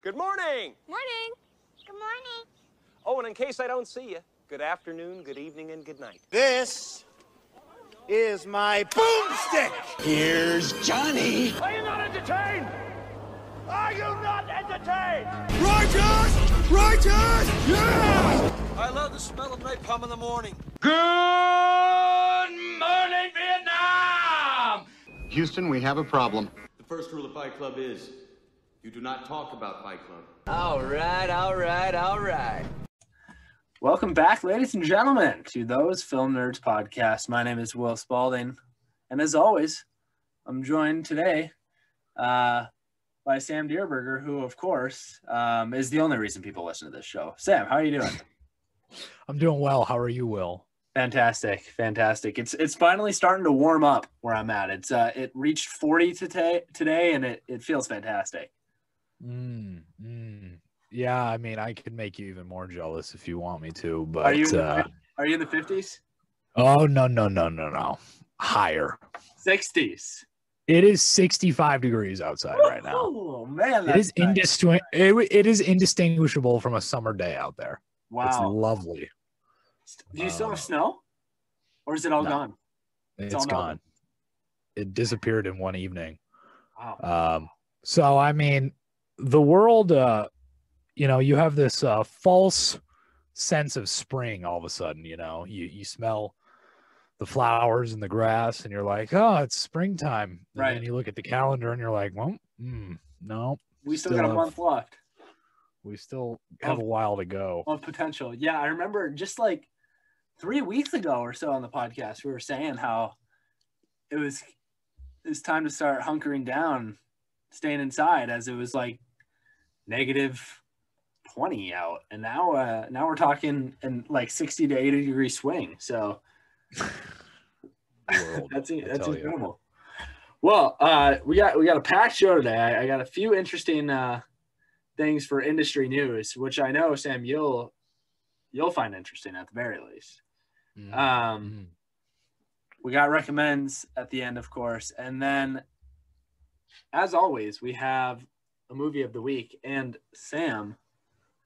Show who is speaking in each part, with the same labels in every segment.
Speaker 1: Good morning.
Speaker 2: Morning.
Speaker 3: Good morning.
Speaker 1: Oh, and in case I don't see you, good afternoon, good evening, and good night.
Speaker 4: This is my boomstick.
Speaker 5: Here's Johnny.
Speaker 1: Are you not entertained? Are you not entertained?
Speaker 4: Righteous! Righteous! Yeah!
Speaker 5: I love the smell of napalm in the morning.
Speaker 1: Good morning, Vietnam!
Speaker 6: Houston, we have a problem.
Speaker 7: The first rule of Fight Club is you do not talk about Fight Club.
Speaker 8: All right.
Speaker 9: Welcome back, ladies and gentlemen, to Those Film Nerds podcast. My name is Will Spalding, and as always, I'm joined today by Sam Dierberger, who, of course, is the only reason people listen to this show. Sam, how are you doing?
Speaker 10: I'm doing well. How are you, Will?
Speaker 9: Fantastic. It's finally starting to warm up where I'm at. It reached 40 today, and it feels fantastic.
Speaker 10: Yeah, I mean, I could make you even more jealous if you want me to, but
Speaker 9: are you in the 50s?
Speaker 10: Oh, no. Higher.
Speaker 9: 60s.
Speaker 10: It is 65 degrees outside right now.
Speaker 9: Oh, man.
Speaker 10: It is indistinguishable from a summer day out there.
Speaker 9: Wow.
Speaker 10: It's lovely.
Speaker 9: Do you still have snow? Or is it all gone?
Speaker 10: It's gone. It disappeared in one evening.
Speaker 9: Wow.
Speaker 10: So, I mean, the world, you have this false sense of spring all of a sudden, you smell the flowers and the grass and you're like, oh, it's springtime. And
Speaker 9: right.
Speaker 10: then you look at the calendar and you're like, well, no.
Speaker 9: We still got a month left.
Speaker 10: We still have a while to go.
Speaker 9: Of potential. Yeah, I remember just like 3 weeks ago or so on the podcast, we were saying how it was time to start hunkering down, staying inside, as it was like negative 20 out, and now we're talking in like 60 to 80 degree swing. So that's incredible. Well, we got a packed show today. I got a few interesting things for industry news, which I know, Sam, you'll find interesting at the very least. We got recommends at the end, of course, and then as always, we have a movie of the week. And Sam,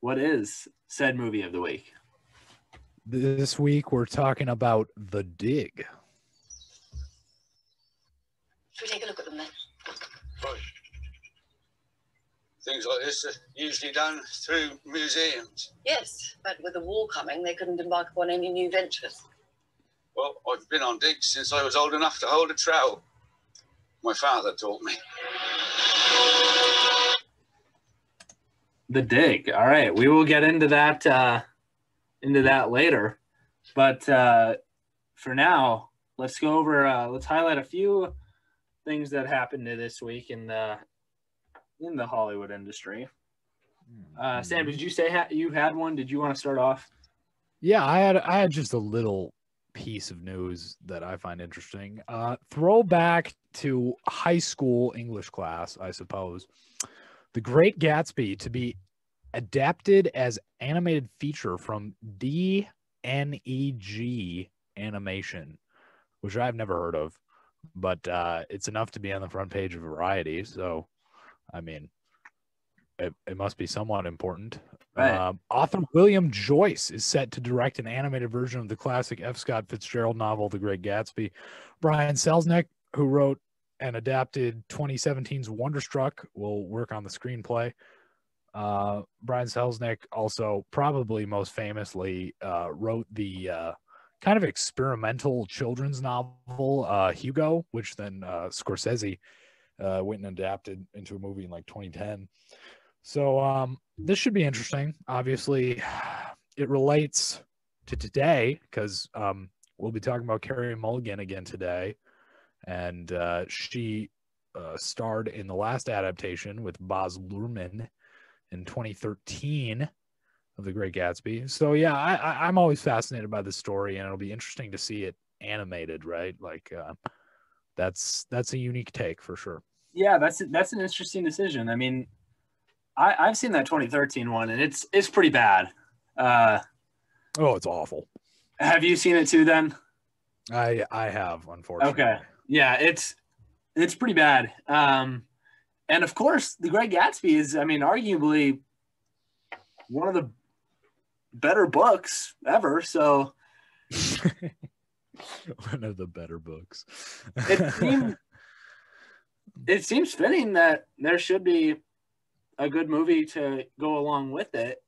Speaker 9: what is said movie of the week?
Speaker 10: This week we're talking about The Dig.
Speaker 2: Should we take a look at them then?
Speaker 7: Things like this are usually done through museums.
Speaker 2: Yes, but with the war coming, they couldn't embark upon any new ventures.
Speaker 7: Well, I've been on digs since I was old enough to hold a trowel. My father taught me.
Speaker 9: The Dig. All right, we will get into that later. But for now, let's go over. Let's highlight a few things that happened this week in the Hollywood industry. Sam, did you say you had one? Did you want to start off?
Speaker 10: Yeah, I had just a little piece of news that I find interesting. Throwback to high school English class, I suppose. The Great Gatsby to be adapted as animated feature from DNEG Animation, which I've never heard of, but it's enough to be on the front page of Variety. So, I mean, it must be somewhat important.
Speaker 9: Right.
Speaker 10: Author William Joyce is set to direct an animated version of the classic F. Scott Fitzgerald novel, The Great Gatsby. Brian Selznick, who wrote and adapted 2017's Wonderstruck, will work on the screenplay. Brian Selznick also probably most famously wrote the kind of experimental children's novel, Hugo, which then Scorsese went and adapted into a movie in like 2010. So this should be interesting. Obviously, it relates to today because we'll be talking about Carey Mulligan again today. And she starred in the last adaptation with Baz Luhrmann in 2013 of The Great Gatsby. So, yeah, I'm always fascinated by this story, and it'll be interesting to see it animated, right? Like, that's a unique take for sure.
Speaker 9: Yeah, that's an interesting decision. I mean, I've seen that 2013 one, and it's pretty bad.
Speaker 10: Oh, it's awful.
Speaker 9: Have you seen it too then?
Speaker 10: I have, unfortunately.
Speaker 9: Okay. Yeah, it's pretty bad. And of course, The Great Gatsby is, I mean, arguably one of the better books ever. So
Speaker 10: one of the better books.
Speaker 9: It seems fitting that there should be a good movie to go along with it.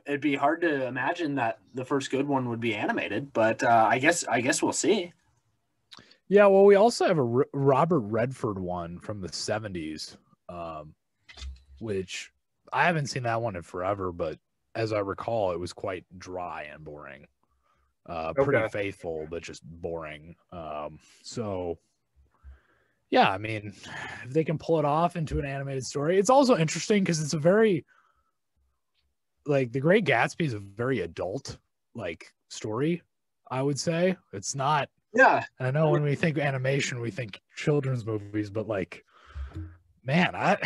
Speaker 9: It'd be hard to imagine that the first good one would be animated, but I guess we'll see.
Speaker 10: Yeah, well, we also have a Robert Redford one from the 70s, which I haven't seen that one in forever, but as I recall, it was quite dry and boring. Pretty faithful, but just boring. So, yeah, I mean, if they can pull it off into an animated story, it's also interesting because it's a very, like, The Great Gatsby is a very adult, like, story, I would say. It's not.
Speaker 9: Yeah.
Speaker 10: I know when we think animation, we think children's movies, but like, man, I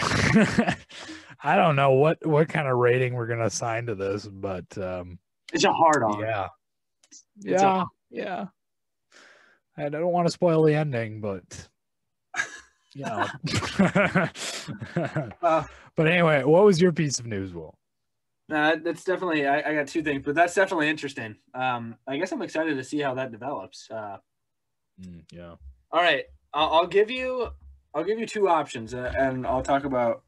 Speaker 10: I don't know what kind of rating we're gonna assign to this, but
Speaker 9: it's a hard on.
Speaker 10: Yeah. I don't want to spoil the ending, but you know. But anyway, what was your piece of news, Will?
Speaker 9: That's definitely I got two things, but that's definitely interesting. I guess I'm excited to see how that develops.
Speaker 10: Yeah.
Speaker 9: All right, I'll give you two options, and I'll talk about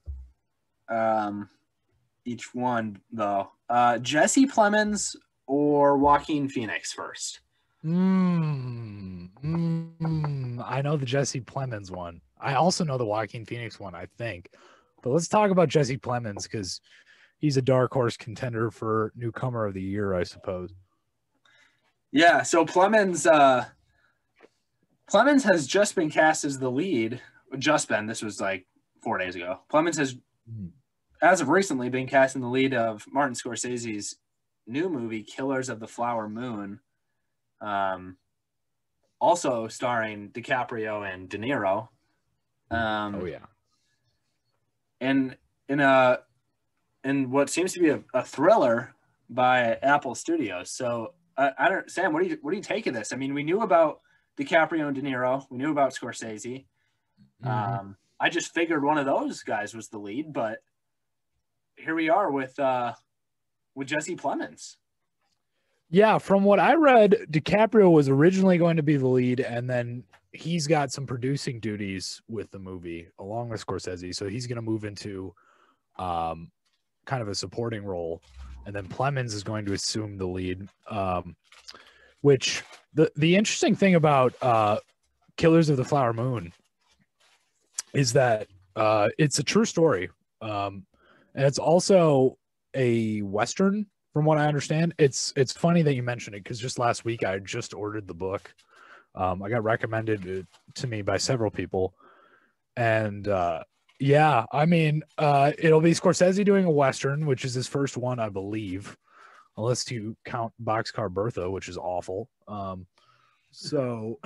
Speaker 9: each one though. Jesse Plemons or Joaquin Phoenix first.
Speaker 10: I know the Jesse Plemons one. I also know the Joaquin Phoenix one, I think. But let's talk about Jesse Plemons because he's a dark horse contender for newcomer of the year, I suppose.
Speaker 9: Yeah, so Plemons has just been cast as the lead. This was like 4 days ago. Plemons has, as of recently, been cast in the lead of Martin Scorsese's new movie, Killers of the Flower Moon. Also starring DiCaprio and De Niro. And in what seems to be a thriller by Apple Studios. So I don't, Sam, what do you take of this? I mean, we knew about DiCaprio and De Niro. We knew about Scorsese. I just figured one of those guys was the lead, but here we are with Jesse Plemons.
Speaker 10: Yeah, from what I read, DiCaprio was originally going to be the lead, and then he's got some producing duties with the movie along with Scorsese, so he's going to move into kind of a supporting role, and then Plemons is going to assume the lead. Which the interesting thing about Killers of the Flower Moon is that it's a true story, and it's also a Western. From what I understand, it's funny that you mentioned it because just last week I just ordered the book. I got recommended to me by several people, and yeah, I mean, it'll be Scorsese doing a Western, which is his first one, I believe, unless you count Boxcar Bertha, which is awful. So,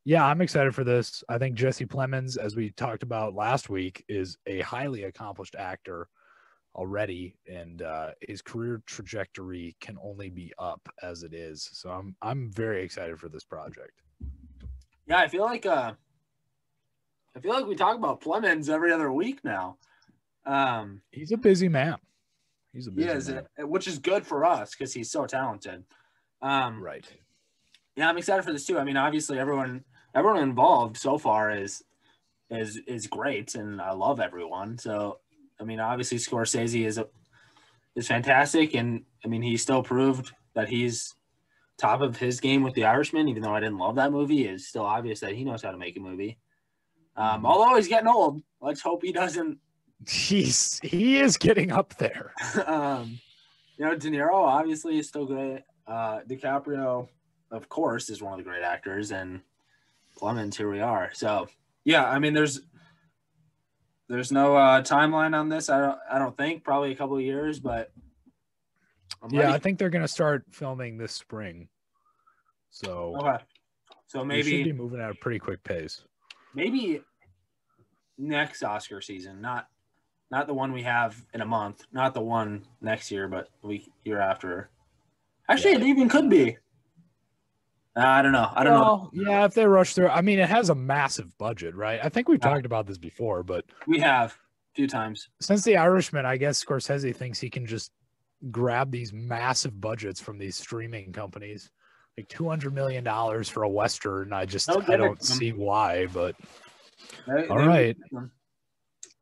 Speaker 10: yeah, I'm excited for this. I think Jesse Plemons, as we talked about last week, is a highly accomplished actor already, and his career trajectory can only be up as it is. So I'm very excited for this project.
Speaker 9: Yeah, I feel like we talk about Plemons every other week now.
Speaker 10: He's a busy man. He's a busy man.
Speaker 9: Which is good for us because he's so talented.
Speaker 10: Right.
Speaker 9: Yeah, I'm excited for this too. I mean, obviously everyone involved so far is great, and I love everyone. So I mean, obviously Scorsese is fantastic, and I mean he still proved that he's top of his game with The Irishman. Even though I didn't love that movie, it's still obvious that he knows how to make a movie. Although he's getting old, let's hope he doesn't.
Speaker 10: He is getting up there.
Speaker 9: De Niro obviously is still great. DiCaprio, of course, is one of the great actors, and Plemons, here we are. So yeah, I mean, there's no timeline on this. I don't think, probably a couple of years, but
Speaker 10: yeah, I think they're gonna start filming this spring. So
Speaker 9: okay, so maybe
Speaker 10: should be moving at a pretty quick pace.
Speaker 9: Maybe next Oscar season, not the one we have in a month, not the one next year, but the year after. Actually, It even could be. I don't know. I don't know.
Speaker 10: Yeah, if they rush through, I mean, it has a massive budget, right? I think we've talked about this before, but
Speaker 9: We have a few times.
Speaker 10: since The Irishman, I guess Scorsese thinks he can just grab these massive budgets from these streaming companies, like $200 million for a Western. I don't see why, but all right.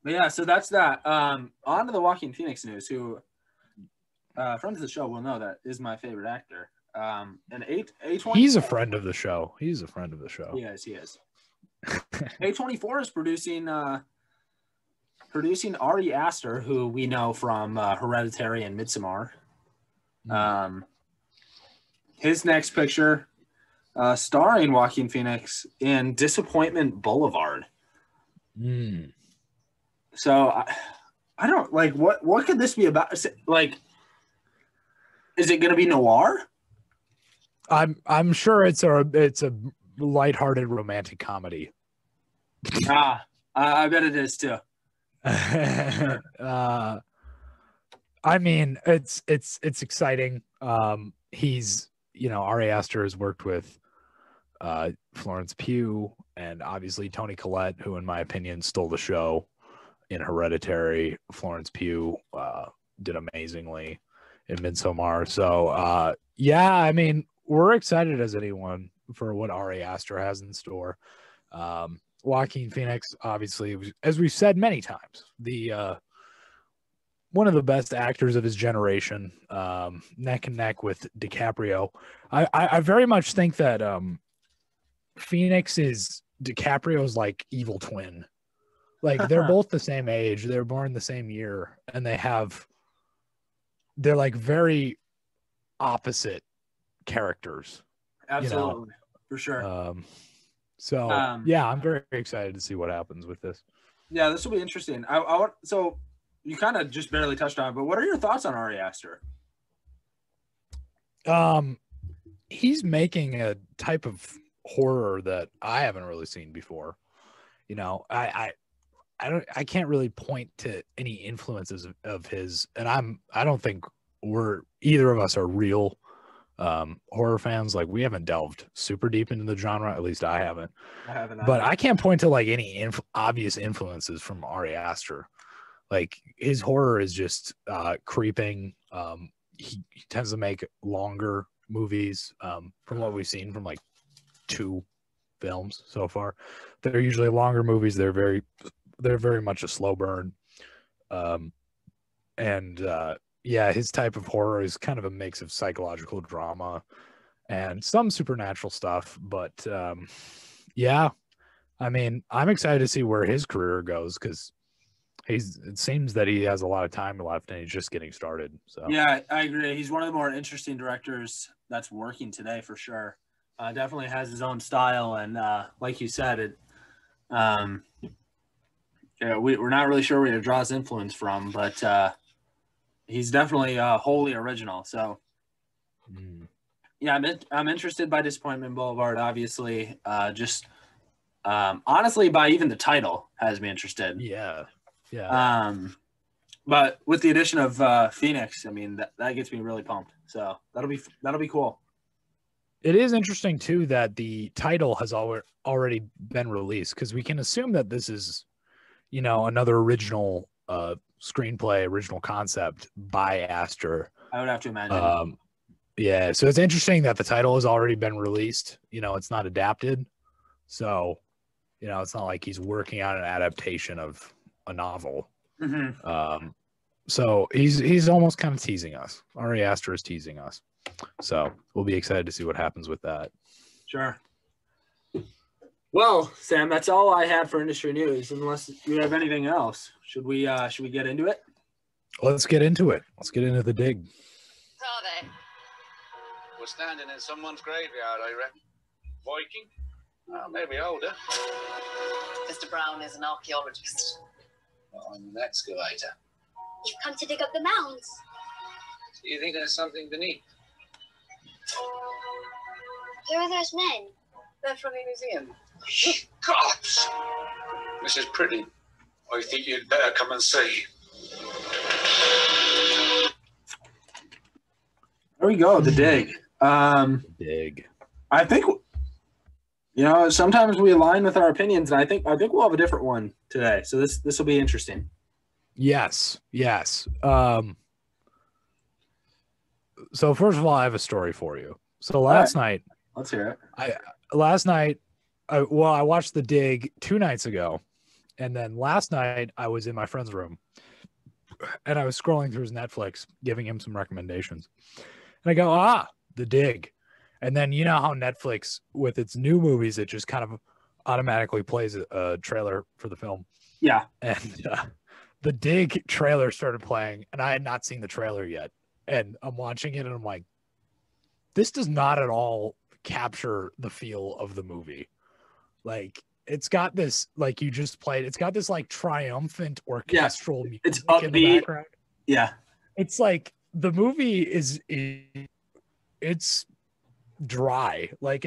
Speaker 9: But yeah, so that's that. On to the Joaquin Phoenix news, who friends of the show will know that is my favorite actor. And A24.
Speaker 10: He's a friend of the show. He is.
Speaker 9: He is. A24 is producing Ari Aster, who we know from Hereditary and Midsommar. His next picture, starring Joaquin Phoenix in Disappointment Boulevard. So I don't like what could this be about? Like, is it going to be noir?
Speaker 10: I'm sure it's a lighthearted romantic comedy.
Speaker 9: I bet it is too.
Speaker 10: I mean, it's exciting. He's, Ari Aster has worked with Florence Pugh and obviously Toni Collette, who in my opinion stole the show in Hereditary. Florence Pugh did amazingly in Midsommar. So yeah, I mean, we're excited as anyone for what Ari Aster has in store. Joaquin Phoenix, obviously, as we've said many times, the one of the best actors of his generation, neck and neck with DiCaprio. I very much think that Phoenix is DiCaprio's like evil twin. Like they're both the same age, they're born the same year, and they're like very opposite characters.
Speaker 9: Absolutely, for sure.
Speaker 10: So yeah, I'm very excited to see what happens with this.
Speaker 9: Yeah, this will be interesting. So you kind of just barely touched on it, but what are your thoughts on Ari Aster?
Speaker 10: He's making a type of horror that I haven't really seen before. I can't really point to any influences of his, and I don't think either of us are real horror fans. Like, we haven't delved super deep into the genre, at least I haven't. But I can't point to like any obvious influences from Ari Aster. Like, his horror is just creeping. He tends to make longer movies, from what we've seen from like 2 films so far. They're usually longer movies. They're very much a slow burn. Yeah, his type of horror is kind of a mix of psychological drama and some supernatural stuff. But yeah, I mean, I'm excited to see where his career goes, because it seems that he has a lot of time left and he's just getting started. So
Speaker 9: yeah, I agree. He's one of the more interesting directors that's working today, for sure. Definitely has his own style, and like you said, we're not really sure where he draws influence from, but he's definitely wholly original. So yeah, I'm interested by Disappointment Boulevard. Obviously, just honestly, by even the title has me interested.
Speaker 10: Yeah.
Speaker 9: But with the addition of Phoenix, I mean, that gets me really pumped. So that'll be cool.
Speaker 10: It is interesting too that the title has already been released, because we can assume that this is, another original screenplay, original concept by Aster.
Speaker 9: I would have to imagine.
Speaker 10: Yeah, so it's interesting that the title has already been released. It's not adapted, so it's not like he's working on an adaptation of a novel.
Speaker 9: Mm-hmm.
Speaker 10: So he's almost kind of teasing us. Ari Aster is teasing us. So we'll be excited to see what happens with that.
Speaker 9: Sure. Well, Sam, that's all I had for industry news. Unless you have anything else, should we get into it?
Speaker 10: Let's get into it. Let's get into the dig.
Speaker 2: Are they?
Speaker 7: We're standing in someone's graveyard, I reckon. Viking? Maybe older.
Speaker 2: Mr. Brown is an archaeologist.
Speaker 7: Well, I'm an excavator.
Speaker 3: You've come to dig up the mounds.
Speaker 7: Do you think there's something beneath?
Speaker 3: Who are those men?
Speaker 2: They're from the museum.
Speaker 7: Gods! This is pretty. I think you'd better come and see.
Speaker 9: There we go, the dig.
Speaker 10: Dig.
Speaker 9: I think, sometimes we align with our opinions, and I think we'll have a different one today. So this will be interesting.
Speaker 10: Yes. So first of all, I have a story for you. So last night,
Speaker 9: let's hear it.
Speaker 10: I watched The Dig 2 nights ago, and then last night I was in my friend's room, and I was scrolling through his Netflix, giving him some recommendations, and I go, The Dig, and then you know how Netflix with its new movies, it just kind of automatically plays a trailer for the film.
Speaker 9: Yeah,
Speaker 10: and The Dig trailer started playing, and I had not seen the trailer yet, and I'm watching it, and I'm like, this does not at all capture the feel of the movie. Like, it's got this, like you just played, it's got this like triumphant orchestral music
Speaker 9: it's
Speaker 10: in the background.
Speaker 9: Yeah.
Speaker 10: It's like the movie it's dry. Like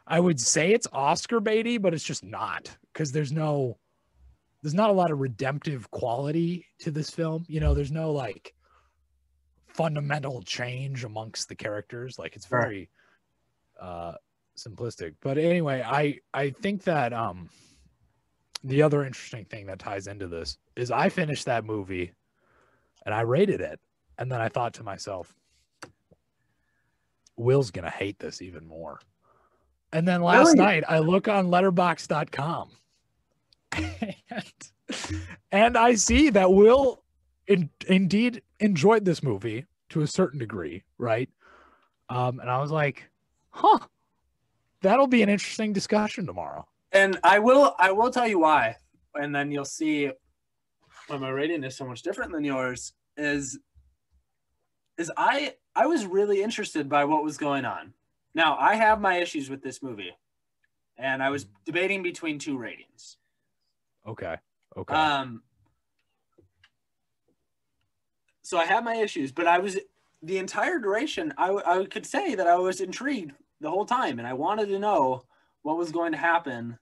Speaker 10: I would say it's Oscar baity, but it's just not, because there's not a lot of redemptive quality to this film. There's no like fundamental change amongst the characters. Like, it's very simplistic. But anyway, I think that the other interesting thing that ties into this is I finished that movie and I rated it, and then I thought to myself, Will's gonna hate this even more. And then last night I look on letterboxd.com and I see that Will indeed enjoyed this movie to a certain degree, right? And I was like, that'll be an interesting discussion tomorrow.
Speaker 9: And I will tell you why, and then you'll see why my rating is so much different than yours. Is I was really interested by what was going on. Now, I have my issues with this movie, and I was debating between two ratings.
Speaker 10: Okay.
Speaker 9: So I have my issues, but the entire duration, I could say that I was intrigued the whole time, and I wanted to know what was going to happen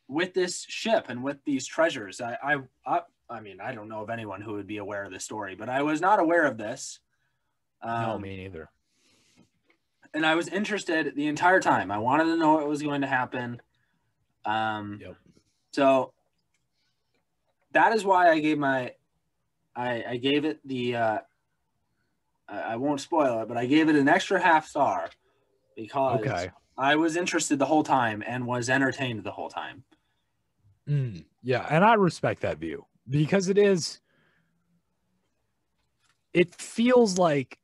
Speaker 9: with this ship and with these treasures. I mean, I don't know of anyone who would be aware of this story, but I was not aware of this.
Speaker 10: No, me neither.
Speaker 9: And I was interested the entire time. I wanted to know what was going to happen. So that is why I gave I gave it the, I won't spoil it, but I gave it an extra half star because I was interested the whole time and was entertained the whole time.
Speaker 10: Yeah, and I respect that view, because it feels like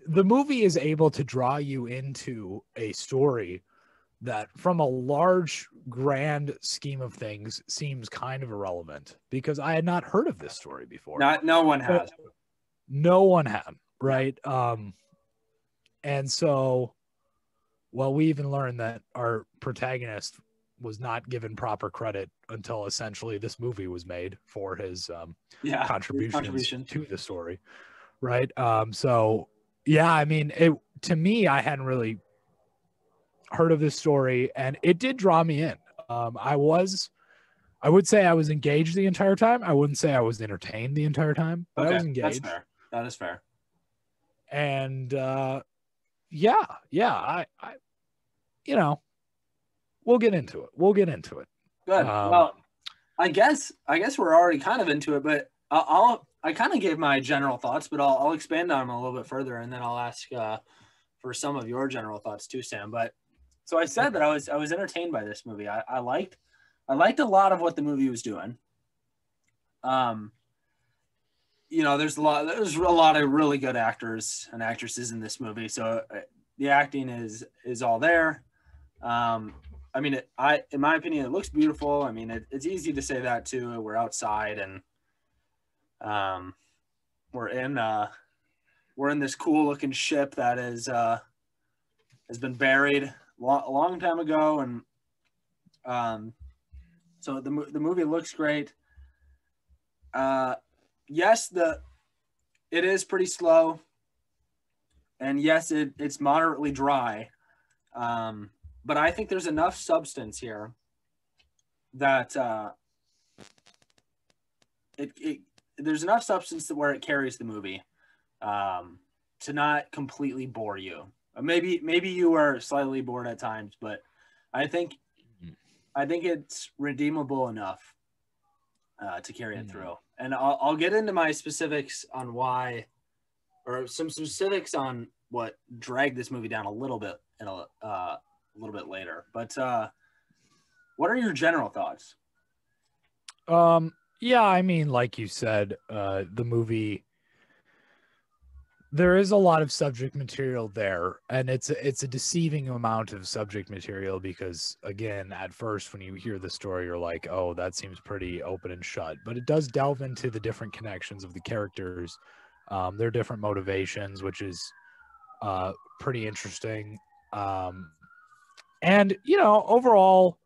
Speaker 10: the movie is able to draw you into a story that, from a large, grand scheme of things, seems kind of irrelevant, because I had not heard of this story before.
Speaker 9: No one has.
Speaker 10: No one had, right? And so, well, we even learned that our protagonist was not given proper credit until essentially this movie was made for his contributions to the story, right? So yeah, I mean, to me, I hadn't really heard of this story, and it did draw me in. I would say I was engaged the entire time. I wouldn't say I was entertained the entire time, but I was engaged.
Speaker 9: That's fair. That is fair.
Speaker 10: And I we'll get into it.
Speaker 9: Good. Well, I guess we're already kind of into it, but I kind of gave my general thoughts, but I'll expand on them a little bit further, and then I'll ask for some of your general thoughts too, Sam. But so I said that I was entertained by this movie. I liked a lot of what the movie was doing. There's a lot of really good actors and actresses in this movie, so the acting is all there. I mean, in my opinion, it looks beautiful. I mean, it's easy to say that too. We're outside, and we're in this cool looking ship that has been buried a long time ago, and so the movie looks great. Yes, it is pretty slow, and yes, it's moderately dry. But I think there's enough substance here that there's enough substance to where it carries the movie. to not completely bore you. Maybe you were slightly bored at times, but I think it's redeemable enough to carry it through. And I'll get into my specifics on why, or some specifics on what dragged this movie down a little bit in a little bit later. But what are your general thoughts?
Speaker 10: Yeah, I mean, like you said, the movie, there is a lot of subject material there, and it's a deceiving amount of subject material because, again, at first when you hear the story, you're like, oh, that seems pretty open and shut. But it does delve into the different connections of the characters, their different motivations, which is pretty interesting. And overall,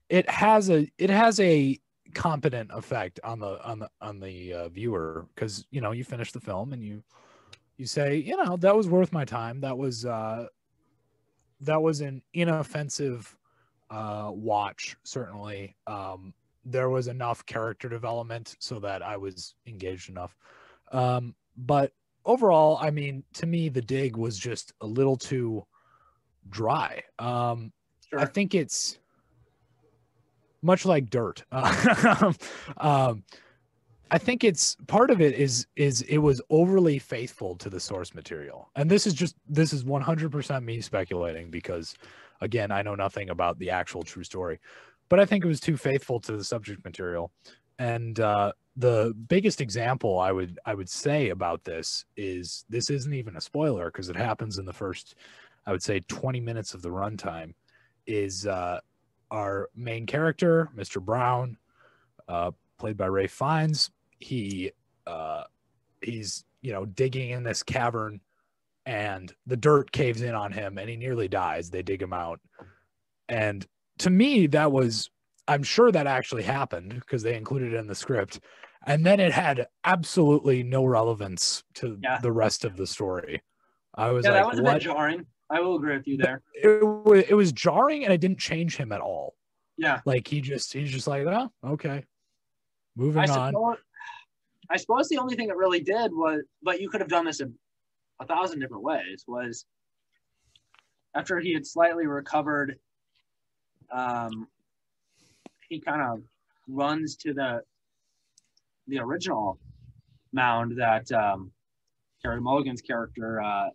Speaker 10: it has a competent effect on the viewer, because you finish the film and you say, that was worth my time. That was an inoffensive watch. Certainly, there was enough character development so that I was engaged enough. But overall, I mean, to me, The Dig was just a little too dry.
Speaker 9: Sure.
Speaker 10: I think it's much like Dirt. I think it's part of it is it was overly faithful to the source material. And this is 100% me speculating because, again, I know nothing about the actual true story, but I think it was too faithful to the subject material. And the biggest example I would say about this isn't even a spoiler because it happens in the first, I would say, 20 minutes of the runtime, is our main character, Mr. Brown, played by Ralph Fiennes. He's digging in this cavern, and the dirt caves in on him, and he nearly dies. They dig him out, and to me, I'm sure that actually happened because they included it in the script, and then it had absolutely no relevance to the rest of the story. I was like,
Speaker 9: that was a
Speaker 10: what?
Speaker 9: bit jarring. I will agree with you there.
Speaker 10: It was jarring, and it didn't change him at all.
Speaker 9: Yeah,
Speaker 10: like he's just like, oh, okay, moving on.
Speaker 9: I suppose the only thing it really did was, but you could have done this in 1,000 different ways, was after he had slightly recovered, he kind of runs to the original mound that Carey Mulligan's character,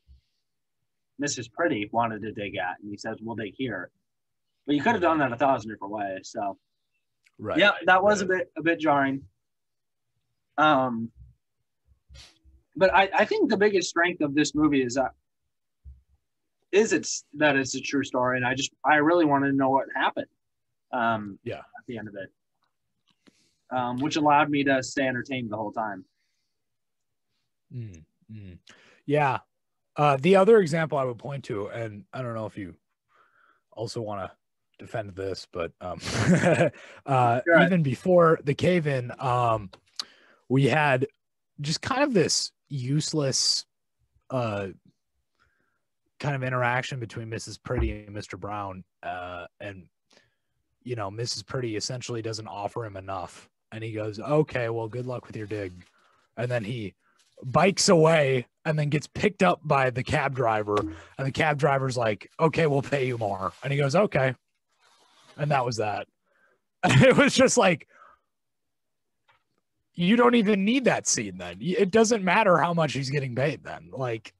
Speaker 9: Mrs. Pretty, wanted to dig at, and he says, we'll dig here. But you could have done that 1,000 different ways. So,
Speaker 10: right.
Speaker 9: Yeah, that was a bit jarring. But I think the biggest strength of this movie is that it's a true story, and I really wanted to know what happened. At the end of it, which allowed me to stay entertained the whole time.
Speaker 10: Yeah. The other example I would point to, and I don't know if you also want to defend this, but
Speaker 9: Sure.
Speaker 10: Even before the cave-in, we had just kind of this useless kind of interaction between Mrs. Pretty and Mr. Brown, and Mrs. Pretty essentially doesn't offer him enough, and he goes, okay, well, good luck with your dig, and then he bikes away and then gets picked up by the cab driver, and the cab driver's like, okay, we'll pay you more, and he goes, okay, and that was that. It was just like, you don't even need that scene then. It doesn't matter how much he's getting paid then. Like,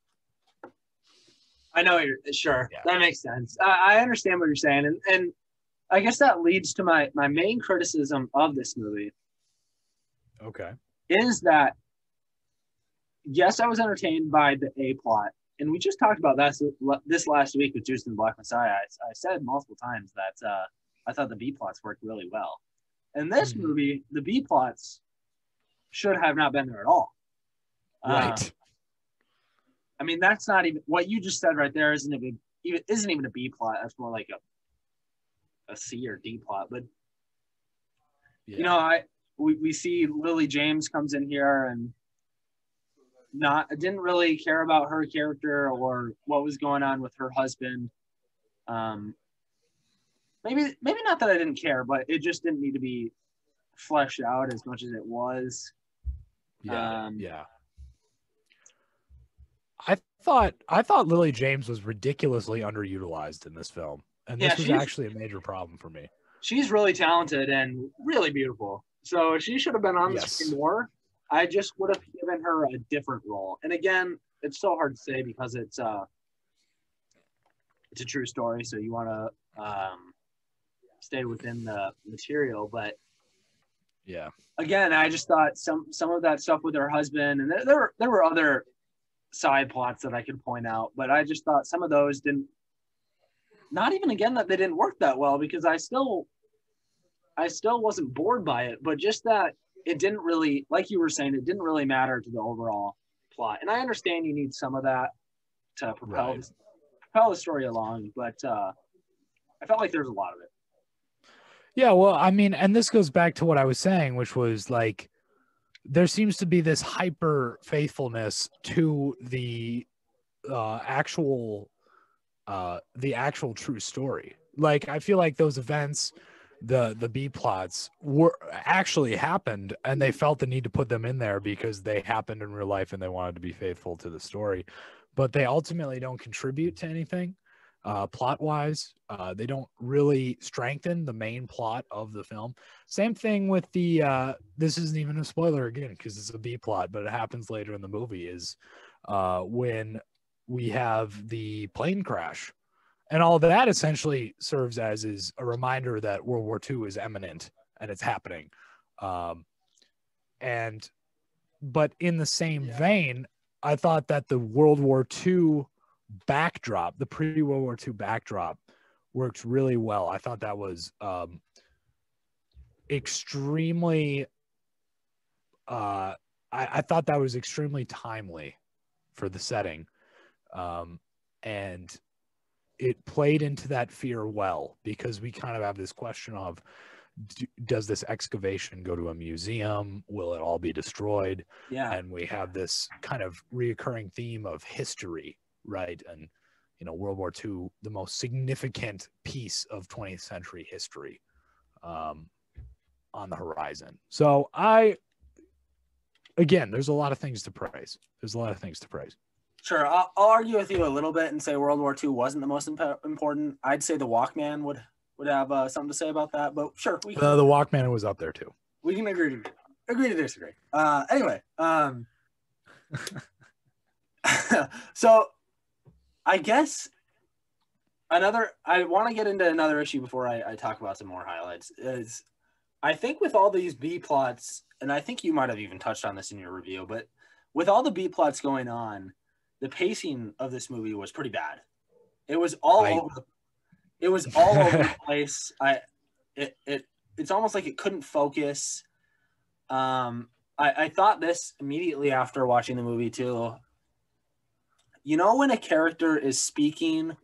Speaker 9: I know you're sure.
Speaker 10: Yeah.
Speaker 9: That makes sense. I understand what you're saying. And I guess that leads to my main criticism of this movie.
Speaker 10: Okay.
Speaker 9: Is that, yes, I was entertained by the A plot. And we just talked about that this last week with Juice and the Black Messiah. I said multiple times that I thought the B plots worked really well. In this movie, the B plots should have not been there at all.
Speaker 10: Right.
Speaker 9: I mean, that's not even what you just said right there. Isn't even a B plot. That's more like a C or D plot. But we see Lily James comes in here and didn't really care about her character or what was going on with her husband. Maybe not that I didn't care, but it just didn't need to be fleshed out as much as it was.
Speaker 10: I thought Lily James was ridiculously underutilized in this film, and this was actually a major problem for me.
Speaker 9: She's really talented and really beautiful, so she should have been on the screen more. I just would have given her a different role. And again, it's so hard to say because it's a true story, so you want to stay within the material. But
Speaker 10: yeah,
Speaker 9: again, I just thought some of that stuff with her husband, and there were other side plots that I could point out, but I just thought some of those didn't. Not even again that they didn't work that well, because I still wasn't bored by it, but just that it didn't really, like you were saying, it didn't really matter to the overall plot. And I understand you need some of that to propel the story along, but I felt like there was a lot of it.
Speaker 10: Yeah, well, I mean, and this goes back to what I was saying, which was like, there seems to be this hyper faithfulness to the actual true story. Like, I feel like those events, the B plots were actually happened, and they felt the need to put them in there because they happened in real life and they wanted to be faithful to the story, but they ultimately don't contribute to anything plot wise. They don't really strengthen the main plot of the film. Same thing with the this isn't even a spoiler again because it's a B plot, but it happens later in the movie, is when we have the plane crash. And all that essentially serves as is a reminder that World War II is imminent and it's happening. But in the same vein, I thought that the World War II backdrop, the pre-World War II backdrop, works really well. I thought that was extremely I thought that was extremely timely for the setting. And it played into that fear well, because we kind of have this question of, does this excavation go to a museum? Will it all be destroyed?
Speaker 9: Yeah.
Speaker 10: And we have this kind of reoccurring theme of history, right? And, you know, World War II, the most significant piece of 20th century history on the horizon. So again, there's a lot of things to praise.
Speaker 9: Sure, I'll argue with you a little bit and say World War II wasn't the most important. I'd say the Walkman would have something to say about that, but sure, we can.
Speaker 10: The Walkman was up there too.
Speaker 9: We can agree to disagree. Anyway, so I guess I want to get into another issue before I talk about some more highlights. Is I think with all these B plots, and I think you might have even touched on this in your review, but with all the B plots going on, the pacing of this movie was pretty bad. It was all over the place. It's almost like it couldn't focus. I thought this immediately after watching the movie too. You know, when a character is speaking,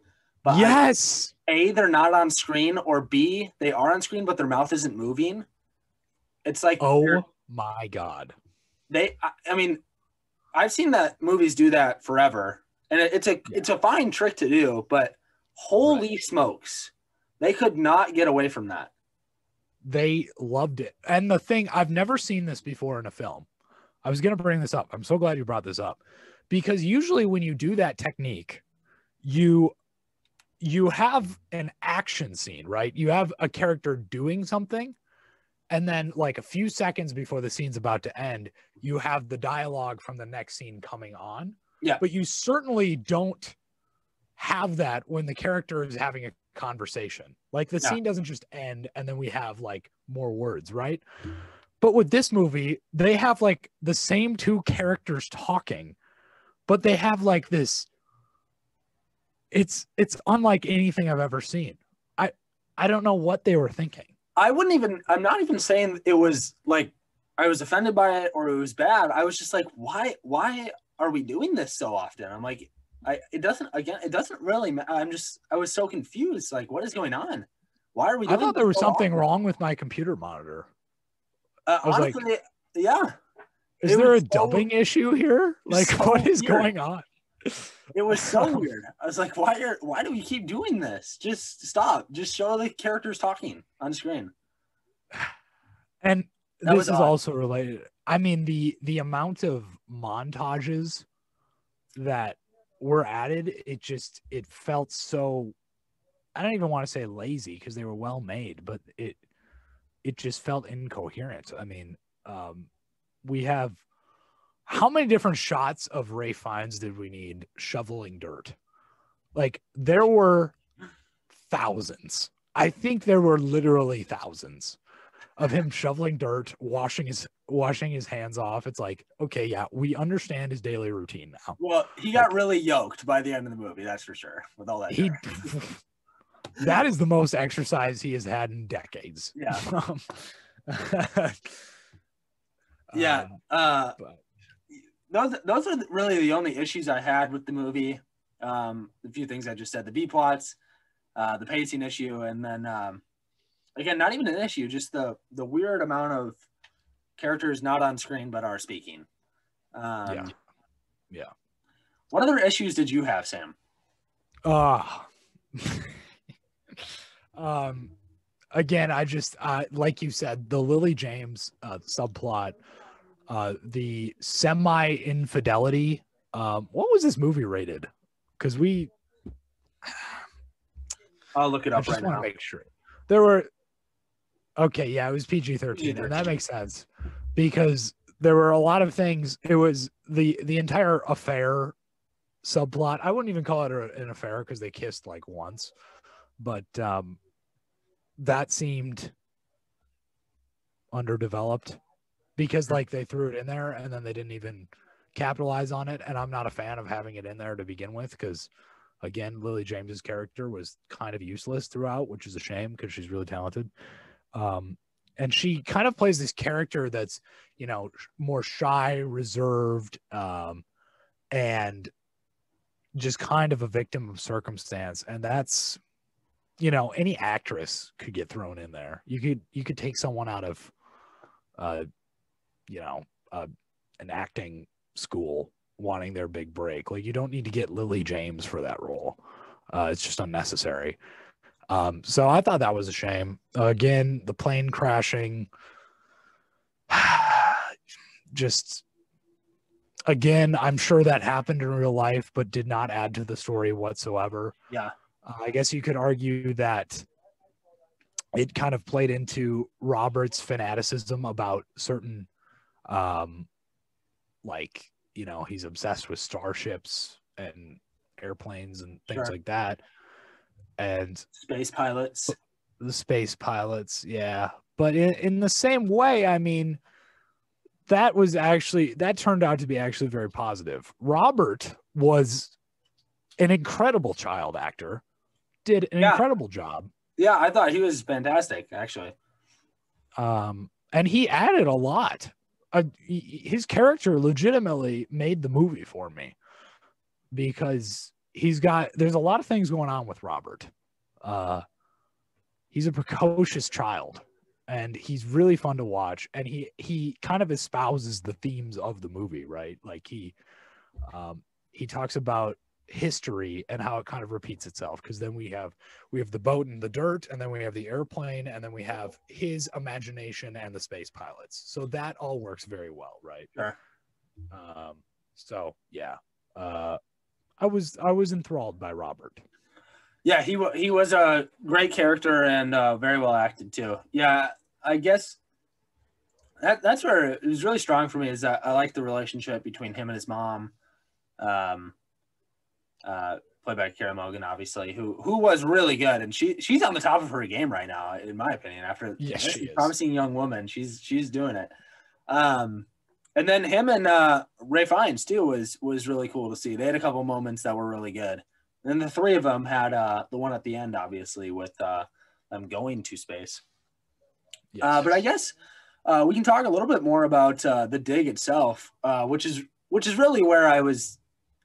Speaker 9: but
Speaker 10: yes,
Speaker 9: A, they're not on screen, or B, they are on screen but their mouth isn't moving. It's like,
Speaker 10: oh my God.
Speaker 9: I mean, I've seen that movies do that forever, and it's a fine trick to do, but holy smokes, they could not get away from that.
Speaker 10: They loved it. And the thing, I've never seen this before in a film. I was going to bring this up. I'm so glad you brought this up, because usually when you do that technique, you have an action scene, right? You have a character doing something, and then like a few seconds before the scene's about to end, you have the dialogue from the next scene coming on.
Speaker 9: Yeah.
Speaker 10: But you certainly don't have that when the character is having a conversation. Like the scene doesn't just end and then we have like more words, right? But with this movie, they have like the same two characters talking, but they have like this, it's unlike anything I've ever seen. I don't know what they were thinking.
Speaker 9: I'm not even saying it was like I was offended by it or it was bad. I was just like, why are we doing this so often? I'm like, it doesn't really, I was so confused. Like, what is going on? Why are we doing
Speaker 10: I thought there was
Speaker 9: so
Speaker 10: something
Speaker 9: often?
Speaker 10: wrong with my computer monitor.
Speaker 9: Honestly, like, yeah.
Speaker 10: Is there a dubbing issue here? Like,
Speaker 9: so
Speaker 10: what is
Speaker 9: weird.
Speaker 10: going on?
Speaker 9: It was so weird. I was like, why do we keep doing this? Just stop. Just show the characters talking on screen.
Speaker 10: And
Speaker 9: That
Speaker 10: this
Speaker 9: was
Speaker 10: is
Speaker 9: odd.
Speaker 10: also related. I mean, the amount of montages that were added, it felt so, I don't even want to say lazy because they were well made, but it just felt incoherent. I mean, we have, how many different shots of Ray Fiennes did we need shoveling dirt? Like, there were thousands. I think there were literally thousands of him shoveling dirt, washing his hands off. It's like, okay, yeah, we understand his daily routine now.
Speaker 9: Well, he got really yoked by the end of the movie, that's for sure, with all that dirt.
Speaker 10: That is the most exercise he has had in decades.
Speaker 9: Yeah. Those are really the only issues I had with the movie. The few things I just said, the B plots, the pacing issue, and then again, not even an issue, just the weird amount of characters not on screen but are speaking. Yeah. What other issues did you have, Sam?
Speaker 10: Again, I just like you said, the Lily James subplot, the semi-infidelity. What was this movie rated? Because
Speaker 9: I'll look it up right now.
Speaker 10: I just want to make sure. There were, okay, yeah, it was PG-13, and that makes sense because there were a lot of things. It was the entire affair subplot. I wouldn't even call it an affair because they kissed like once, but that seemed underdeveloped because like they threw it in there and then they didn't even capitalize on it. And I'm not a fan of having it in there to begin with because, again, Lily James's character was kind of useless throughout, which is a shame because she's really talented. And she kind of plays this character that's, you know, more shy, reserved, and just kind of a victim of circumstance. And that's, you know, any actress could get thrown in there. You could take someone out of, you know, an acting school wanting their big break. Like, you don't need to get Lily James for that role. It's just unnecessary. So I thought that was a shame. Again, the plane crashing, just, again, I'm sure that happened in real life, but did not add to the story whatsoever.
Speaker 9: Yeah.
Speaker 10: I guess you could argue that it kind of played into Robert's fanaticism about certain, like, you know, he's obsessed with starships and airplanes and things like that. And
Speaker 9: space pilots.
Speaker 10: The space pilots, yeah. But in the same way, I mean, that turned out to be actually very positive. Robert was an incredible child actor, did an incredible job.
Speaker 9: Yeah, I thought he was fantastic, actually.
Speaker 10: And he added a lot. His character legitimately made the movie for me because there's a lot of things going on with Robert. He's a precocious child and he's really fun to watch. And he kind of espouses the themes of the movie, right? Like he talks about history and how it kind of repeats itself, because then we have the boat and the dirt, and then we have the airplane, and then we have his imagination and the space pilots. So that all works very well, right?
Speaker 9: Sure.
Speaker 10: So yeah, I was enthralled by Robert.
Speaker 9: Yeah, he was a great character and very well acted too. Yeah, I guess that's where it was really strong for me, is that I like the relationship between him and his mom. Played by Kara Mogan, obviously, who was really good, and she's on the top of her game right now, in my opinion. After
Speaker 10: she is.
Speaker 9: Promising young woman, she's doing it. And then him and Ray Fiennes too was really cool to see. They had a couple moments that were really good. And then the three of them had the one at the end, obviously, with them going to space. Yes. But I guess we can talk a little bit more about the dig itself, which is really where I was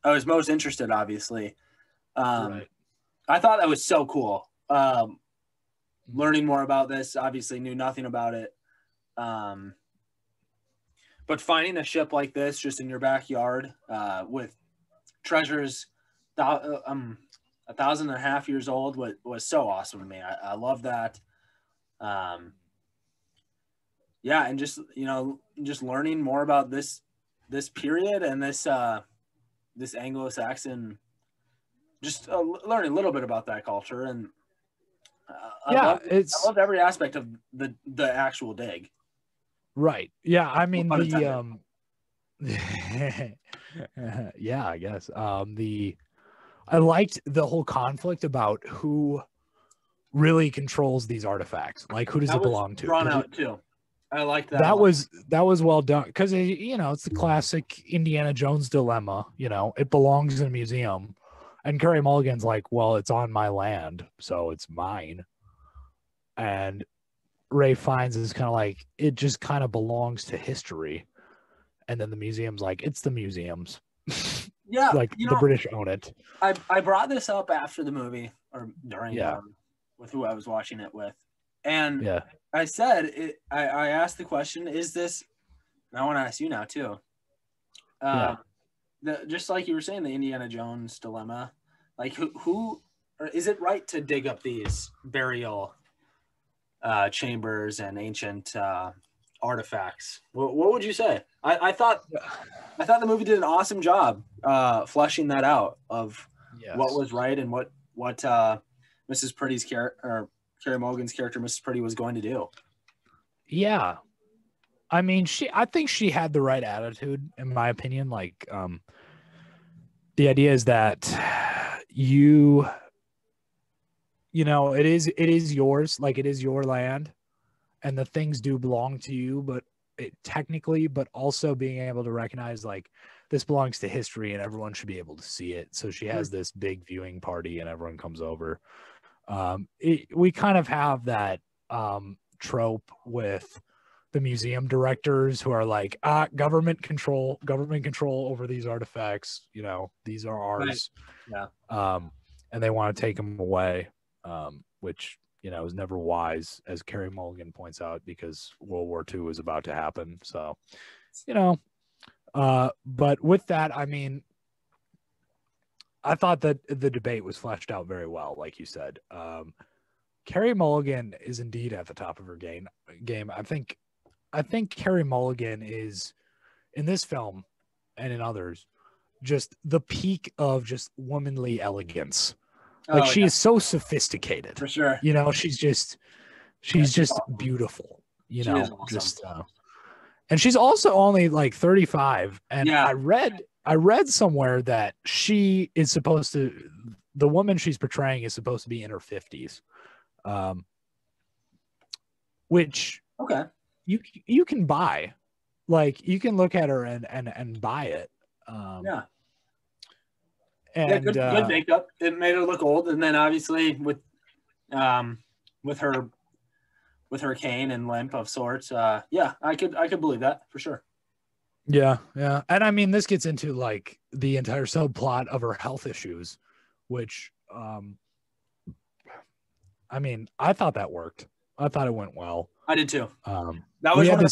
Speaker 9: most interested, obviously.
Speaker 10: Right.
Speaker 9: I thought that was so cool. Learning more about this, obviously knew nothing about it. But finding a ship like this just in your backyard with treasures 1,500 years old was so awesome to me. I love that. Yeah, and just learning more about this period and this this Anglo-Saxon, just learning a little bit about that culture. And I loved every aspect of the actual dig.
Speaker 10: Right. Yeah. I mean,
Speaker 9: Pun
Speaker 10: yeah, I guess. I liked the whole conflict about who really controls these artifacts. Like, who does
Speaker 9: That
Speaker 10: it
Speaker 9: was
Speaker 10: belong to?
Speaker 9: drawn out too. I like that.
Speaker 10: That was well done, because it's the classic Indiana Jones dilemma. It belongs in a museum, and Carey Mulligan's like, well, it's on my land, so it's mine. And Ray Fiennes is kind of like, it just kind of belongs to history. And then the museum's like, it's the museum's.
Speaker 9: Yeah,
Speaker 10: like the British own it.
Speaker 9: I brought this up after the movie, or during with who I was watching it with, and I said I asked the question, is this, and I want to ask you now too, just like you were saying, the Indiana Jones dilemma, like who or is it right to dig up these burial chambers and ancient artifacts? What would you say? I thought the movie did an awesome job fleshing that out of what was right and what Mrs. Pretty's character, or Carey Mulligan's character, Mrs. Pretty, was going to do. Yeah,
Speaker 10: I mean, I think she had the right attitude, in my opinion. Like, the idea is that it is yours, like it is your land, and the things do belong to you, but technically, but also being able to recognize, like, this belongs to history and everyone should be able to see it. So she has this big viewing party and everyone comes over. We kind of have that trope with the museum directors who are like, government control over these artifacts. These are ours.
Speaker 9: Right. Yeah.
Speaker 10: And they want to take them away, which, is never wise, as Carey Mulligan points out, because World War II is about to happen. So, but with that, I mean, I thought that the debate was fleshed out very well, like you said. Carey Mulligan is indeed at the top of her game. I think Carey Mulligan is, in this film and in others, just the peak of just womanly elegance. Like, she is so sophisticated.
Speaker 9: For sure.
Speaker 10: She's just awesome. Beautiful.
Speaker 9: Awesome.
Speaker 10: And she's also only like 35. And I read somewhere that she is supposed to, the woman she's portraying is supposed to be in her 50s. Which you can buy. Like, you can look at her and buy it. And
Speaker 9: good makeup. It made her look old, and then obviously with her cane and limp of sorts. I could believe that for sure.
Speaker 10: Yeah. And I mean, this gets into like the entire subplot of her health issues, which I mean, I thought that worked. I thought it went well.
Speaker 9: I did too.
Speaker 10: That was one of the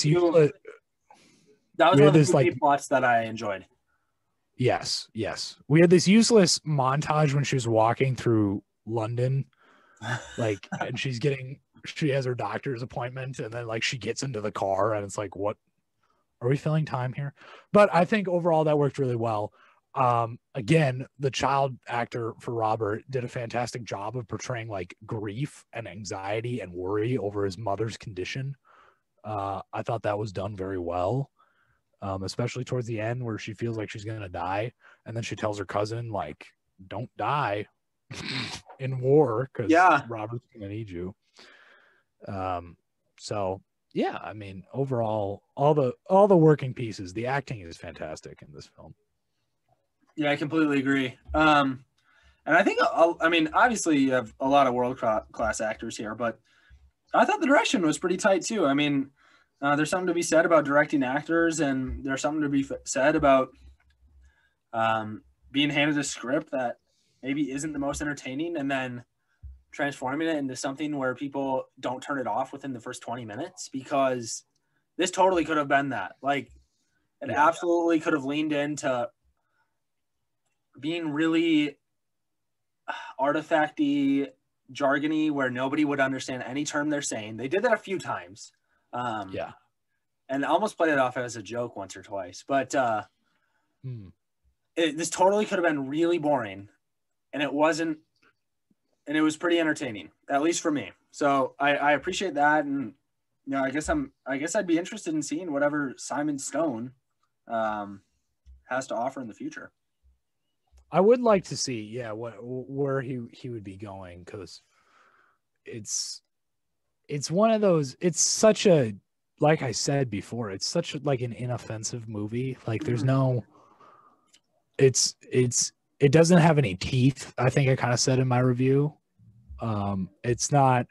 Speaker 10: few
Speaker 9: plots that I enjoyed.
Speaker 10: Yes. We had this useless montage when she was walking through London, like, and she has her doctor's appointment, and then like she gets into the car and it's like, what, are we filling time here? But I think overall that worked really well. Again, the child actor for Robert did a fantastic job of portraying like grief and anxiety and worry over his mother's condition. I thought that was done very well. Especially towards the end where she feels like she's going to die. And then she tells her cousin, like, don't die in war, because Robert's going to need you. So, yeah, I mean, overall, all the working pieces, the acting is fantastic in this film.
Speaker 9: Yeah, I completely agree. And I think, obviously you have a lot of world-class actors here, but I thought the direction was pretty tight too. I mean, there's something to be said about directing actors, and there's something to be said about being handed a script that maybe isn't the most entertaining and then transforming it into something where people don't turn it off within the first 20 minutes, because this totally could have been that. Like, it absolutely could have leaned into being really artifacty, jargony, where nobody would understand any term they're saying. They did that a few times. And almost played it off as a joke once or twice, but this totally could have been really boring, and it wasn't, and it was pretty entertaining, at least for me. So I appreciate that, and I guess I'd be interested in seeing whatever Simon Stone has to offer in the future.
Speaker 10: I would like to see, where he would be going, because it's one of those. It's such a, like I said before, it's such like an inoffensive movie. Like there's no, it doesn't have any teeth. I think I kind of said in my review. It's not.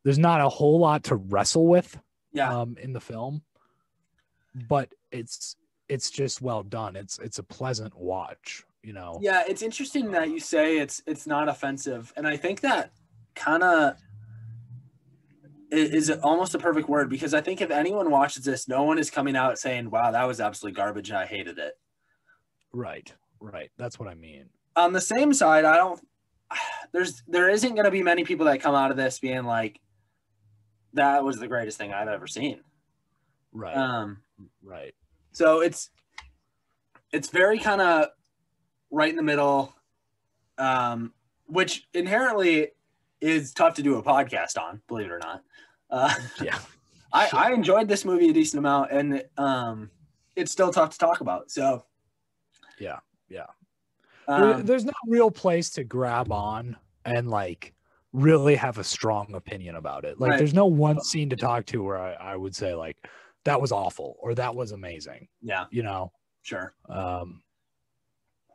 Speaker 10: There's not a whole lot to wrestle with. In the film, but it's just well done. It's a pleasant watch.
Speaker 9: Yeah, it's interesting that you say it's not offensive, and I think that kind of is almost a perfect word, because I think if anyone watches this, no one is coming out saying, "Wow, that was absolutely garbage and I hated it."
Speaker 10: Right. That's what I mean.
Speaker 9: On the same side, there isn't going to be many people that come out of this being like, "That was the greatest thing I've ever seen."
Speaker 10: Right. Right.
Speaker 9: So it's very kind of right in the middle, which inherently is tough to do a podcast on, believe it or not.
Speaker 10: Yeah.
Speaker 9: I enjoyed this movie a decent amount, and it's still tough to talk about. So
Speaker 10: yeah. There's no real place to grab on and like really have a strong opinion about it. Like
Speaker 9: Right.
Speaker 10: There's no one scene to talk to where I would say like that was awful or that was amazing.
Speaker 9: Yeah. Sure.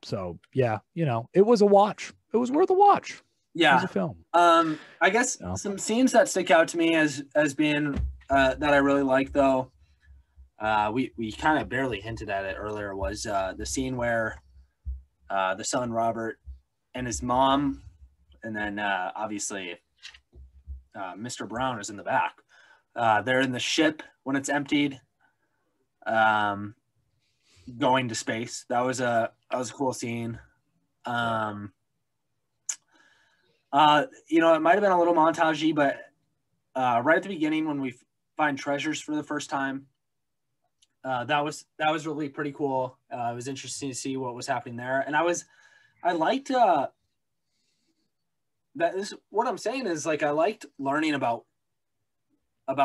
Speaker 10: So yeah, it was a watch. It was worth a watch.
Speaker 9: Yeah.
Speaker 10: It was a film.
Speaker 9: I guess some scenes that stick out to me as being that I really like, though, we kind of barely hinted at it earlier, was the scene where the son Robert and his mom, and then obviously Mr. Brown is in the back. They're in the ship when it's emptied, going to space. That was a cool scene. It might have been a little montagey, but right at the beginning when we find treasures for the first time, that was really pretty cool. It was interesting to see what was happening there, and I liked that is what I'm saying is like I liked learning about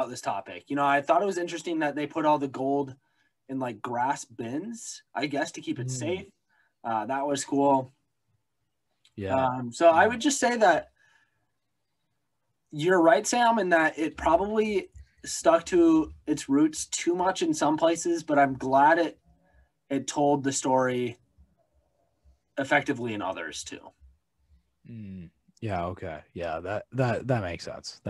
Speaker 9: this topic. I thought it was interesting that they put all the gold in like grass bins, I guess, to keep it safe. That was cool.
Speaker 10: Yeah.
Speaker 9: So I would just say that you're right, Sam, in that it probably stuck to its roots too much in some places, but I'm glad it told the story effectively in others too.
Speaker 10: Yeah. Okay. Yeah. That makes sense.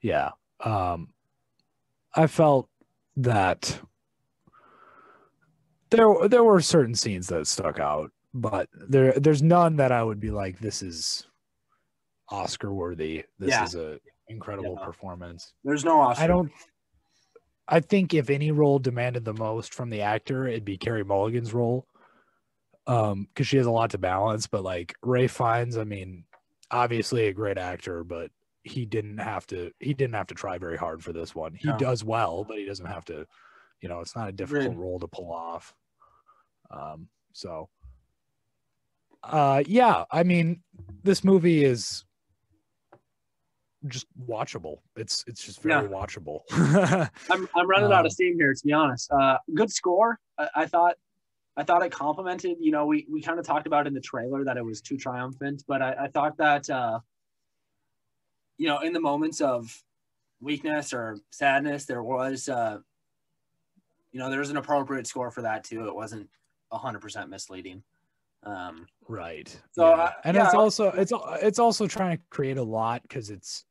Speaker 10: Yeah. I felt that there were certain scenes that stuck out, but there's none that I would be like, this is Oscar worthy. This is a incredible performance.
Speaker 9: There's no Oscar.
Speaker 10: I think if any role demanded the most from the actor, it'd be Carey Mulligan's role. Because she has a lot to balance, but like Ray Fiennes, I mean, obviously a great actor, but he didn't have to try very hard for this one. He does well, but he doesn't have to, it's not a difficult role to pull off. I mean, this movie is just watchable. It's just very watchable.
Speaker 9: I'm running out of steam here, to be honest. Good score. I thought it complimented, we kind of talked about in the trailer that it was too triumphant, but I thought that, in the moments of weakness or sadness, there was, there was an appropriate score for that too. It wasn't 100% misleading.
Speaker 10: Right.
Speaker 9: So,
Speaker 10: it's also trying to create a lot, because it's,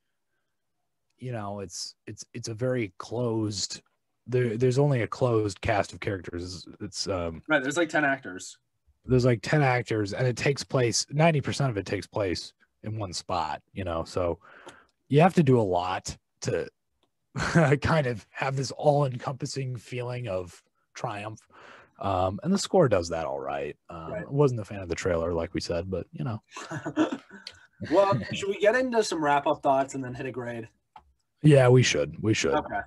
Speaker 10: it's a very closed, there's only a closed cast of characters. It's
Speaker 9: right. There's like 10 actors.
Speaker 10: There's like 10 actors, and it takes place, 90% of it takes place in one spot, so you have to do a lot to kind of have this all-encompassing feeling of triumph. And the score does that all right. I wasn't a fan of the trailer, like we said, but
Speaker 9: Well, should we get into some wrap-up thoughts and then hit a grade?
Speaker 10: Yeah, we should.
Speaker 9: Okay.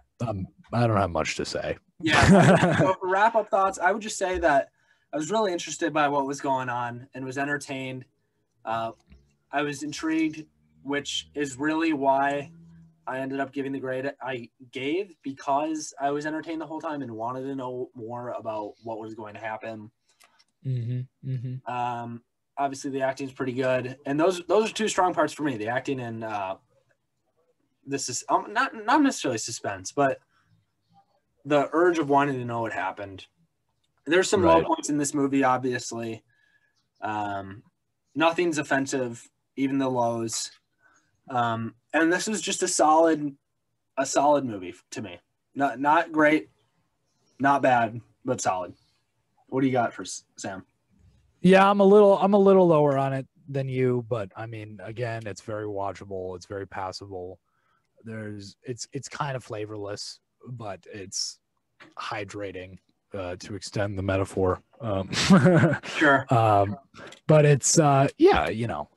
Speaker 10: I don't have much to say.
Speaker 9: Yeah. So for wrap-up thoughts, I would just say that I was really interested by what was going on and was entertained. I was intrigued, which is really why I ended up giving the grade I gave, because I was entertained the whole time and wanted to know more about what was going to happen. Obviously, the acting is pretty good, and those are two strong parts for me: the acting and this is not necessarily suspense, but the urge of wanting to know what happened. There's some low points in this movie, obviously. Nothing's offensive, even the lows. And this is just a solid movie to me. Not great, not bad, but solid. What do you got for Sam?
Speaker 10: Yeah, I'm a little lower on it than you, but I mean, again, it's very watchable. It's very passable. It's kind of flavorless, but it's hydrating, to extend the metaphor.
Speaker 9: Sure.
Speaker 10: But it's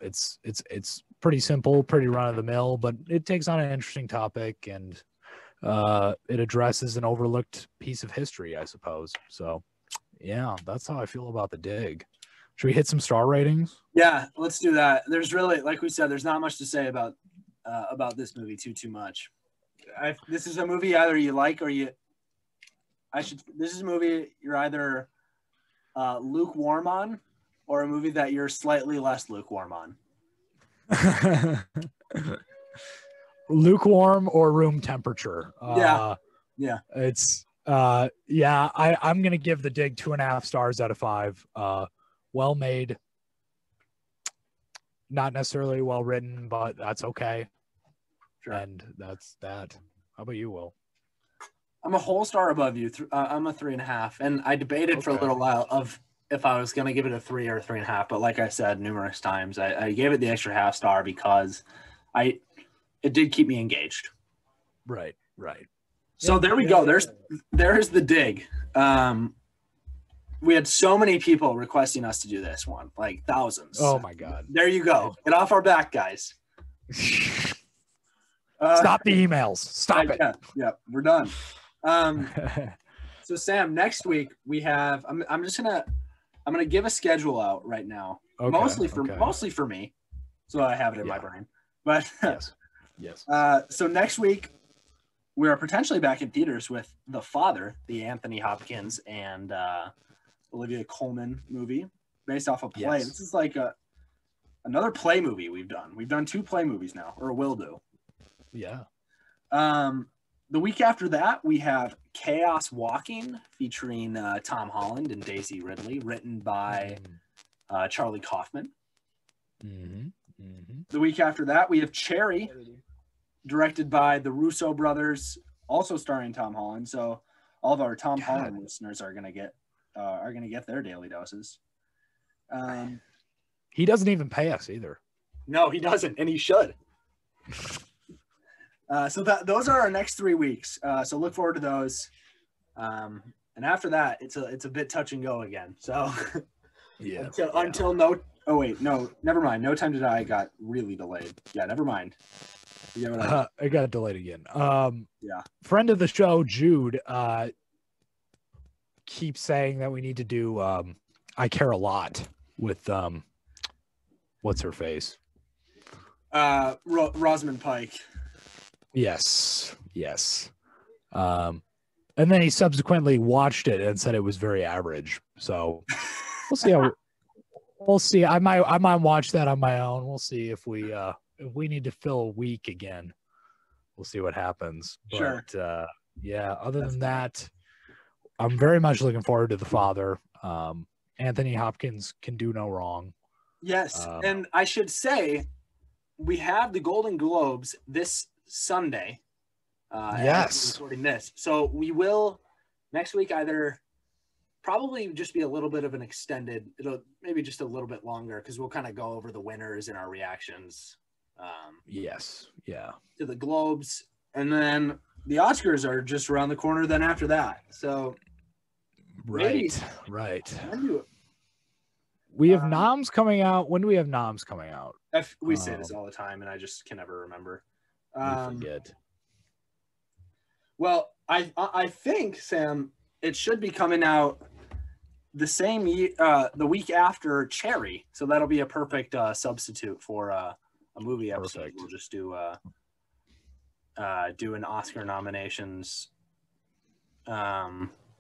Speaker 10: it's pretty simple, pretty run of the mill, but it takes on an interesting topic, and it addresses an overlooked piece of history, I suppose. So yeah, that's how I feel about The Dig. Should we hit some star ratings?
Speaker 9: Yeah, let's do that. There's really, like we said, there's not much to say about this movie too much. This is a movie either you like or you. This is a movie you're either lukewarm on, or a movie that you're slightly less lukewarm on.
Speaker 10: Lukewarm or room temperature.
Speaker 9: Yeah.
Speaker 10: It's I'm gonna give The Dig 2.5 stars out of 5. Well made, not necessarily well written, but that's okay. Sure. And that's that. How about you, Will?
Speaker 9: I'm a whole star above you. I'm a 3.5, and I debated for a little while of if I was going to give it a 3 or a 3.5. But like I said numerous times, I gave it the extra half star because it did keep me engaged.
Speaker 10: Right.
Speaker 9: So there we go. There's The Dig. We had so many people requesting us to do this one, like thousands.
Speaker 10: Oh my God.
Speaker 9: There you go. Get off our back, guys.
Speaker 10: Stop the emails. Stop it.
Speaker 9: Yeah, we're done. So Sam, next week we have. I'm gonna give a schedule out right now, mostly for me, so I have it in my brain. But yes. So next week we are potentially back in theaters with The Father, the Anthony Hopkins and Olivia Colman movie based off a play. This is like another play movie we've done. We've done 2 play movies now, or will do.
Speaker 10: Yeah.
Speaker 9: The week after that, we have Chaos Walking, featuring Tom Holland and Daisy Ridley, written by Charlie Kaufman. The week after that, we have Cherry, directed by the Russo brothers, also starring Tom Holland. So all of our Tom Holland listeners are gonna get their daily doses.
Speaker 10: He doesn't even pay us either.
Speaker 9: No, he doesn't, and he should. So those are our next 3 weeks. So look forward to those. And after that, it's a bit touch and go again. So
Speaker 10: yeah.
Speaker 9: Until no. Oh wait, no, never mind. No Time to Die got really delayed. Yeah, never mind.
Speaker 10: It got delayed again.
Speaker 9: Yeah.
Speaker 10: Friend of the show, Jude, keeps saying that we need to do I Care a Lot with what's her face?
Speaker 9: Rosamund Pike.
Speaker 10: Yes. And then he subsequently watched it and said it was very average. So we'll see. I might watch that on my own. We'll see if we need to fill a week again. We'll see what happens.
Speaker 9: Sure.
Speaker 10: But other than that, I'm very much looking forward to The Father. Anthony Hopkins can do no wrong.
Speaker 9: Yes, and I should say we have the Golden Globes this Sunday.
Speaker 10: Yes.
Speaker 9: Recording this. So we will next week either probably just be a little bit of an extended, it'll maybe just a little bit longer because we'll kind of go over the winners and our reactions. To the Globes. And then the Oscars are just around the corner then after that. So
Speaker 10: right. We have noms coming out. When do we have noms coming out?
Speaker 9: We say this all the time, and I just can never remember.
Speaker 10: We forget.
Speaker 9: Well, I think, Sam, it should be coming out the same year, the week after Cherry. So that'll be a perfect substitute for a movie episode.
Speaker 10: Perfect.
Speaker 9: We'll just do an Oscar nominations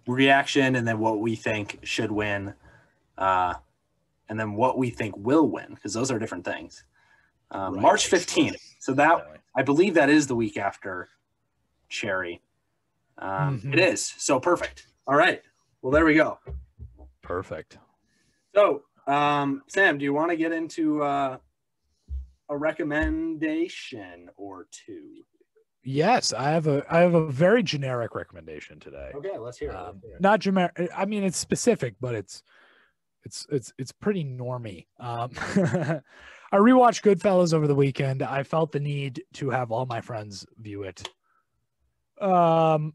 Speaker 9: reaction, and then what we think should win, and then what we think will win, because those are different things.
Speaker 10: Right.
Speaker 9: March 15th. So that, I believe that is the week after Cherry. It is. So perfect. All right. Well, there we go.
Speaker 10: Perfect.
Speaker 9: So, Sam, do you want to get into a recommendation or two?
Speaker 10: Yes, I have a very generic recommendation today.
Speaker 9: Okay, let's hear it.
Speaker 10: Not generic. I mean, it's specific, but it's pretty normy. I rewatched Goodfellas over the weekend. I felt the need to have all my friends view it. And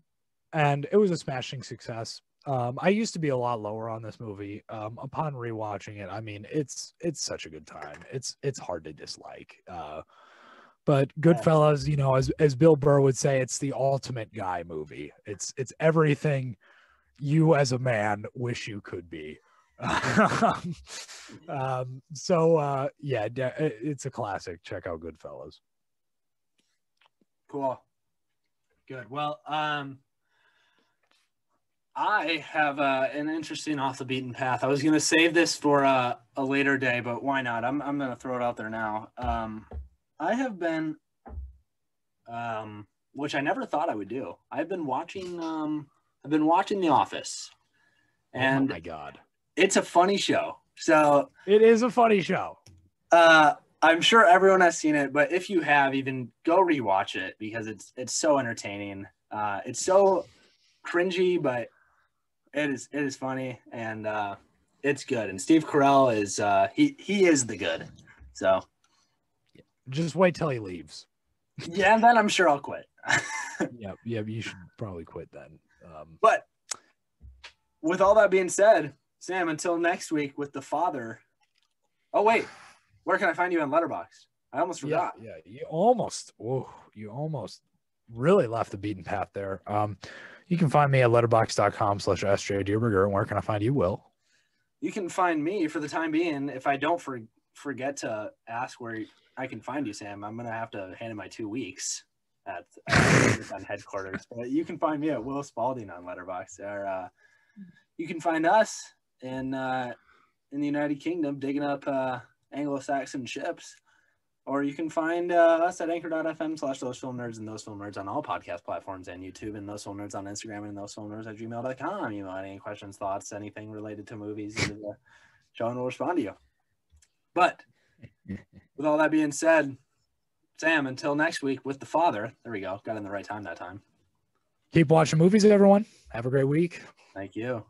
Speaker 10: it was a smashing success. I used to be a lot lower on this movie. Upon rewatching it, I mean, it's such a good time. It's hard to dislike. But Goodfellas, you know, as Bill Burr would say, it's the ultimate guy movie. It's everything you as a man wish you could be. Yeah, it's a classic. Check out Goodfellas.
Speaker 9: Cool. Good. Well, I have an interesting off the beaten path. I was going to save this for a later day, but why not? I'm going to throw it out there now. I have been, which I never thought I would do. I've been watching The Office, and
Speaker 10: oh my God,
Speaker 9: it's a funny show. So
Speaker 10: it is a funny show.
Speaker 9: I'm sure everyone has seen it, but if you have, even go rewatch it because it's so entertaining. It's so cringy, but it is funny, and it's good. And Steve Carell is he is the good. So
Speaker 10: just wait till he leaves.
Speaker 9: Yeah, and then I'm sure I'll quit.
Speaker 10: Yeah, you should probably quit then.
Speaker 9: But with all that being said, Sam, until next week with The Father. Oh wait, where can I find you on Letterboxd? I almost forgot.
Speaker 10: Yeah, you almost really left the beaten path there. You can find me at letterboxd.com/sjdierberger. And where can I find you, Will?
Speaker 9: You can find me for the time being. If I don't forget to ask where I can find you, Sam, I'm going to have to hand in my 2 weeks at on headquarters. But you can find me at Will Spalding on Letterboxd. Or you can find us in the United Kingdom digging up Anglo-Saxon ships. Or you can find us at anchor.fm/thosefilmnerds and Those Film Nerds on all podcast platforms and YouTube, and Those Film Nerds on Instagram, and thosefilmnerds@gmail.com. You know, any questions, thoughts, anything related to movies, the show, and we'll respond to you. But with all that being said, Sam, until next week with The Father. There we go. Got in the right time that time.
Speaker 10: Keep watching movies, everyone. Have a great week.
Speaker 9: Thank you.